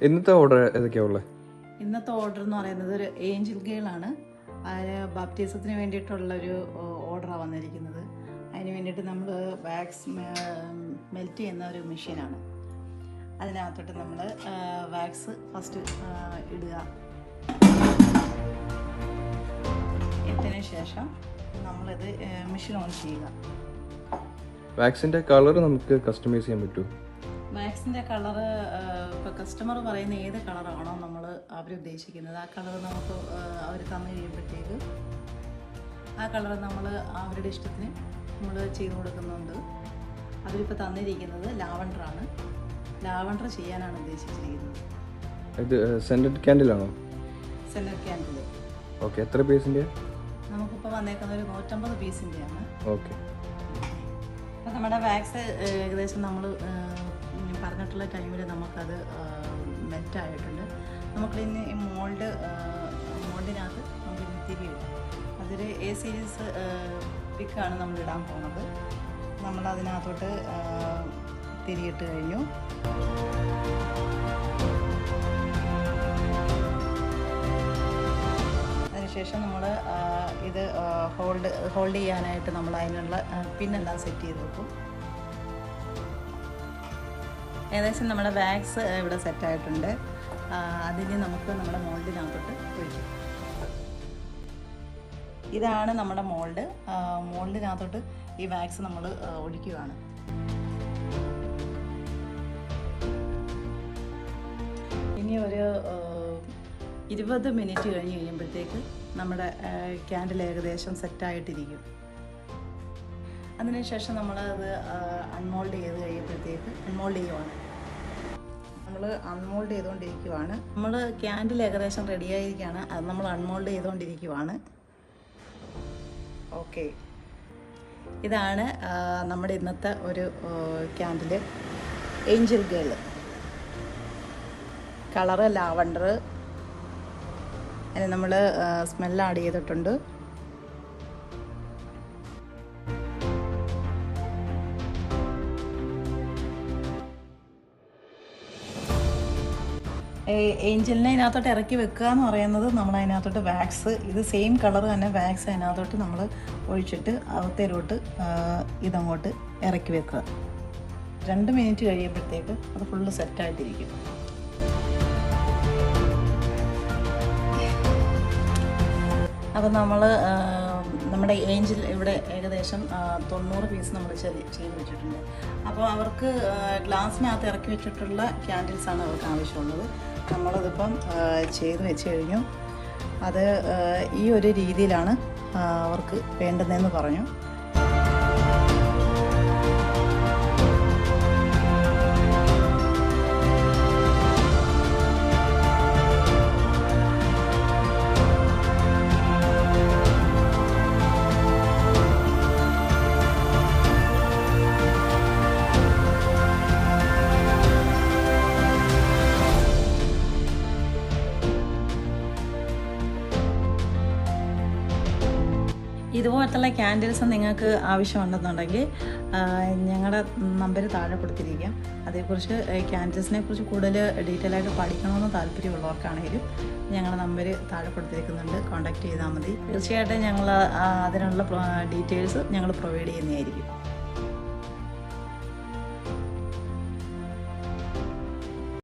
ഇന്നത്തെ ഓർഡർ ഏതൊക്കെയാ ഉള്ളത്? ഇന്നത്തെ ഓർഡർ എന്ന് പറയുന്നത് ഒരു ഏഞ്ചൽ ഗേളാണ്. അതിന് ബാപ്റ്റിസത്തിന് വേണ്ടിയിട്ടുള്ളൊരു ഓർഡറാണ് വന്നിരിക്കുന്നത്. അതിന് വേണ്ടിയിട്ട് നമ്മൾ വാക്സ് മെൽറ്റ് ചെയ്യുന്ന ഒരു മെഷീനാണ്. അതിനകത്തോട്ട് നമ്മൾ വാക്സ് ഫസ്റ്റ് ഇടുക. ഇട്ടതിന് ശേഷം നമ്മളിത് മെഷീൻ ഓൺ ചെയ്യുക. വാക്സിൻ്റെ കളർ നമുക്ക് കസ്റ്റമൈസ് ചെയ്യാൻ പറ്റുമോ? വാക്സിൻ്റെ കളറ് ഇപ്പോൾ കസ്റ്റമർ പറയുന്ന ഏത് കളറാണോ നമ്മൾ അവരുദ്ദേശിക്കുന്നത് ആ കളർ നമുക്ക് അവർ തന്നു കഴിയുമ്പോഴത്തേക്ക് ആ കളർ നമ്മൾ അവരുടെ ഇഷ്ടത്തിന് നമ്മൾ ചെയ്തു കൊടുക്കുന്നുണ്ട്. അവരിപ്പോൾ തന്നിരിക്കുന്നത് ലാവണ്ടറാണ്. ലാവണ്ടർ ചെയ്യാനാണ് ഉദ്ദേശിച്ചിരിക്കുന്നത്. ഇത് സെൻറ്റഡ് ക്യാൻഡിലാണോ? Centre candle. ഓക്കെ, എത്ര പീസിൻ്റെ? നമുക്കിപ്പോൾ വന്നേക്കുന്ന ഒരു 150 പീസിൻ്റെയാണ്. ഓക്കെ. അപ്പോൾ നമ്മുടെ വാക്സ് ഏകദേശം നമ്മൾ പറഞ്ഞിട്ടുള്ള ടൈമിൽ നമുക്കത് മെൽറ്റായിട്ടുണ്ട്. നമുക്കിനി ഈ മോൾഡിനകത്ത് നമുക്ക് തിരിയിടാം. അതൊരു A സീരീസ് പിക്കാണ് നമ്മൾ ഇടാൻ പോകുന്നത്. നമ്മളതിനകത്തോട്ട് തിരിയിട്ട് കഴിഞ്ഞു. അതിനുശേഷം നമ്മൾ ഇത് ഹോൾഡ് ചെയ്യാനായിട്ട് നമ്മൾ അതിനുള്ള പിന്നെല്ലാം സെറ്റ് ചെയ്ത് വെക്കും. ഏകദേശം നമ്മുടെ വാക്സ് ഇവിടെ സെറ്റായിട്ടുണ്ട്. അതിന് നമുക്ക് നമ്മുടെ മോൾഡിനകത്തോട്ട് ഒഴിക്കും. ഇതാണ് നമ്മുടെ മോൾഡ്. മോൾഡിനകത്തോട്ട് ഈ വാക്സ് നമ്മൾ ഒഴിക്കുകയാണ്. ഇനി ഒരു 20 മിനിറ്റ് കഴിഞ്ഞ് കഴിയുമ്പോഴത്തേക്ക് നമ്മുടെ ക്യാൻഡിൽ ഏകദേശം സെറ്റായിട്ടിരിക്കും. അതിനുശേഷം നമ്മളത് അൺമോൾഡ് ചെയ്ത് കഴിയുമ്പോഴത്തേക്ക് അൺമോൾഡ് ചെയ്തുകൊണ്ടിരിക്കുകയാണ്. നമ്മൾ ക്യാൻഡിൽ ഏകദേശം റെഡിയായിരിക്കുകയാണ്. അത് നമ്മൾ അൺമോൾഡ് ചെയ്തുകൊണ്ടിരിക്കുകയാണ്. ഓക്കെ, ഇതാണ് നമ്മുടെ ഇന്നത്തെ ഒരു candle Angel girl. Colour lavender. അതിന് നമ്മൾ സ്മെല്ല് ആഡ് ചെയ്തിട്ടുണ്ട്. ഏഞ്ചലിനെ അതിനകത്തോട്ട് ഇറക്കി വെക്കുക എന്ന് പറയുന്നത് നമ്മൾ അതിനകത്തോട്ട് വാക്സ്, ഇത് സെയിം കളർ തന്നെ വാക്സ് അതിനകത്തോട്ട് നമ്മൾ ഒഴിച്ചിട്ട് അകത്തേലോട്ട് ഇതങ്ങോട്ട് ഇറക്കി വെക്കുക. 2 മിനിറ്റ് കഴിയുമ്പോഴത്തേക്ക് അത് ഫുള്ള് സെറ്റായിട്ടിരിക്കും. അപ്പോൾ നമ്മൾ നമ്മുടെ ഏഞ്ചൽ ഇവിടെ ഏകദേശം 90 പീസ് നമ്മൾ ചെയ്ത് വെച്ചിട്ടുണ്ട്. അപ്പോൾ അവർക്ക് ഗ്ലാസ്സിനകത്ത് ഇറക്കി വെച്ചിട്ടുള്ള ക്യാൻഡിൽസാണ് അവർക്ക് ആവശ്യമുള്ളത്. നമ്മളതിപ്പം ചെയ്ത് വെച്ച് കഴിഞ്ഞു. അത് ഈ ഒരു രീതിയിലാണ് അവർക്ക് വേണ്ടുന്നതെന്ന് പറഞ്ഞു. ഇതുപോലത്തുള്ള ക്യാൻഡിൽസ് നിങ്ങൾക്ക് ആവശ്യമുണ്ടെന്നുണ്ടെങ്കിൽ ഞങ്ങളുടെ നമ്പർ താഴെ കൊടുത്തിരിക്കാം. അതേക്കുറിച്ച് ക്യാൻഡിൽസിനെ കുറിച്ച് കൂടുതൽ ഡീറ്റെയിൽ ആയിട്ട് പഠിക്കണമെന്ന് താല്പര്യമുള്ളവർക്കാണെങ്കിലും ഞങ്ങളുടെ നമ്പർ താഴെ കൊടുത്തിരിക്കുന്നുണ്ട്. കോൺടാക്റ്റ് ചെയ്താൽ മതി. തീർച്ചയായിട്ടും ഞങ്ങൾ അതിനുള്ള ഡീറ്റെയിൽസ് ഞങ്ങൾ പ്രൊവൈഡ് ചെയ്യുന്നതായിരിക്കും.